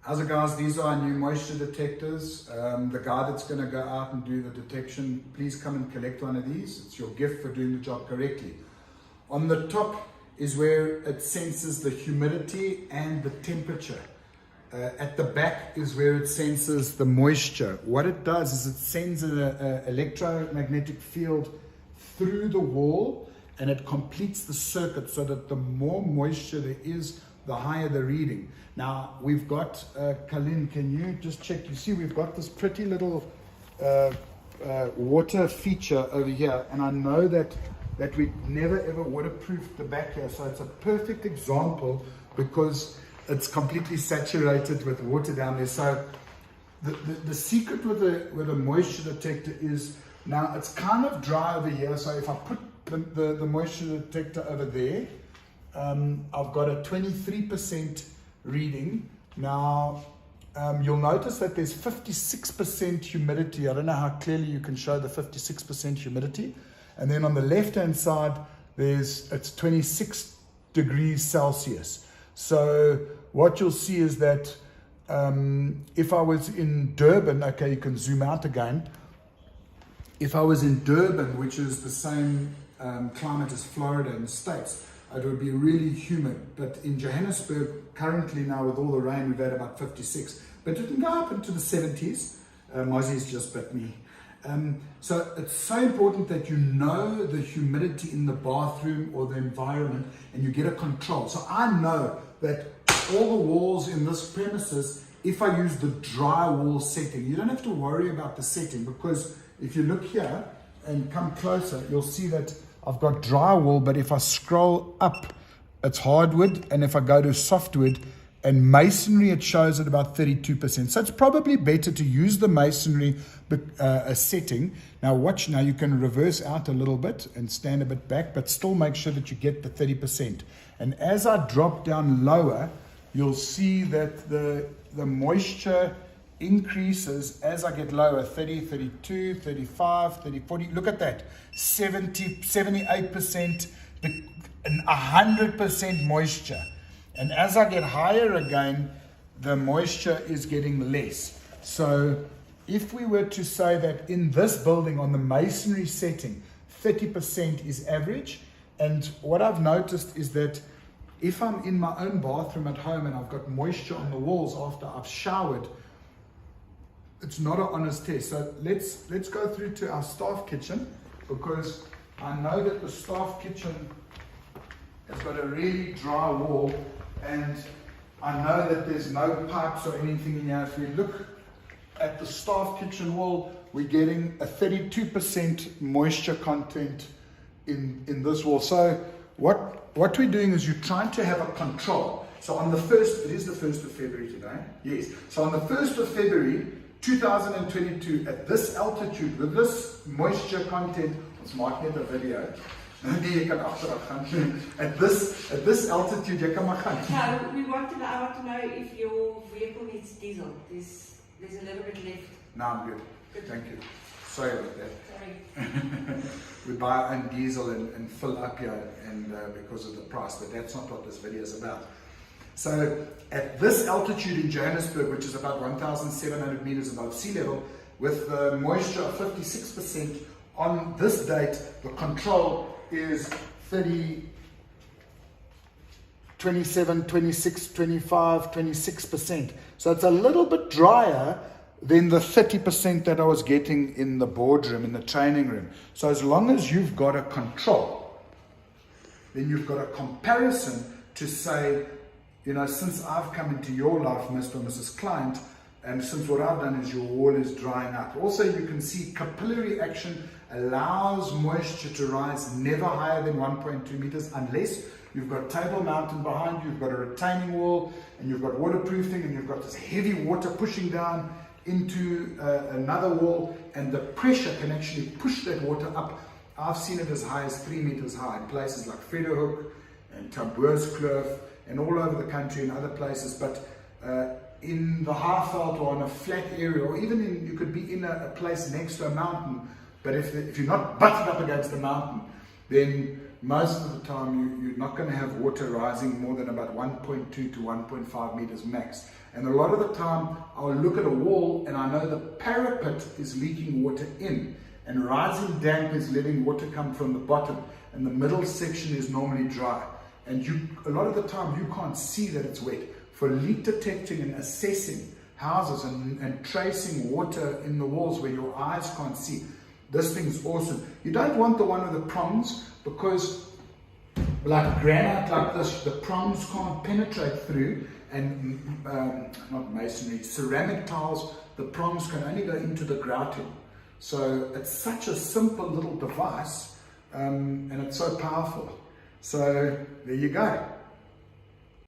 How's it, guys? These are our new moisture detectors. The guy that's going to go out and do the detection, please come and collect one of these. It's your gift for doing the job correctly. On the top is where it senses the humidity and the temperature. At the back is where it senses the moisture. What it does is it sends an electromagnetic field through the wall, and it completes the circuit so that the more moisture there is, the higher the reading. Now we've got, Colin, can you just check? You see we've got this pretty little water feature over here, and I know that we never ever waterproofed the back here, so it's a perfect example because it's completely saturated with water down there. So the secret with a moisture detector is, now it's kind of dry over here, so if I put the moisture detector over there, I've got a 23% reading. Now you'll notice that there's 56% humidity. I don't know how clearly you can show the 56% humidity. And then on the left hand side it's 26 degrees Celsius. So what you'll see is that if I was in Durban, okay, you can zoom out again. If I was in Durban, which is the same climate as Florida in the States, it would be really humid. But in Johannesburg, currently now with all the rain, we've had about 56. But it can go up into the 70s. Mozzie's just bit me. So it's so important that you know the humidity in the bathroom or the environment, and you get a control. So I know that all the walls in this premises, if I use the dry wall setting, you don't have to worry about the setting, because if you look here and come closer, you'll see that I've got dry wall, but if I scroll up, it's hardwood, and if I go to softwood and masonry, it shows at about 32%. So it's probably better to use the masonry setting. Now watch, now you can reverse out a little bit and stand a bit back, but still make sure that you get the 30%. And as I drop down lower, you'll see that the moisture increases as I get lower. 30, 32, 35, 30, 40. Look at that. 70, 78%, and 100% moisture. And as I get higher again, the moisture is getting less. So if we were to say that in this building on the masonry setting, 30% is average. And what I've noticed is that if I'm in my own bathroom at home and I've got moisture on the walls after I've showered, it's not an honest test. So let's go through to our staff kitchen, because I know that the staff kitchen has got a really dry wall, and I know that there's no pipes or anything in here. If we look at the staff kitchen wall, we're getting a 32% moisture content in this wall. So what we're doing is you're trying to have a control. So on the first, it is the 1st of February today, yes. So on the 1st of February 2022, at this altitude, with this moisture content, let's mark net a video. At this altitude, you can So we want to know if your vehicle needs diesel. There's a little bit left. No, I'm good. Thank you. Sorry about that. Sorry. We buy our own diesel and fill up here, and because of the price, but that's not what this video is about. So at this altitude in Johannesburg, which is about 1,700 meters above sea level, with the moisture of 56%, on this date, the control is 30, 27, 26, 25, 26%. So it's a little bit drier than the 30% that I was getting in the boardroom, in the training room. So as long as you've got a control, then you've got a comparison to say, you know, since I've come into your life, Mr. or Mrs. Client, and since what I've done is your wall is drying up. Also, you can see capillary action allows moisture to rise never higher than 1.2 meters unless you've got table mountain behind you, you've got a retaining wall, and you've got waterproofing, and you've got this heavy water pushing down into another wall, and the pressure can actually push that water up. I've seen it as high as 3 meters high in places like Frederhoek and Tamboerskloof and all over the country and other places. But in the Highveld or on a flat area, or even you could be in a place next to a mountain, but if you're not butted up against the mountain, then most of the time you're not going to have water rising more than about 1.2 to 1.5 meters max. And a lot of the time I'll look at a wall and I know the parapet is leaking water in, and rising damp is letting water come from the bottom, and the middle section is normally dry. And a lot of the time you can't see that it's wet. For leak detecting and assessing houses and tracing water in the walls where your eyes can't see, this thing's awesome. You don't want the one with the prongs, because like granite like this, the prongs can't penetrate through, and not masonry, ceramic tiles, the prongs can only go into the grouting. So it's such a simple little device, and it's so powerful. So there you go.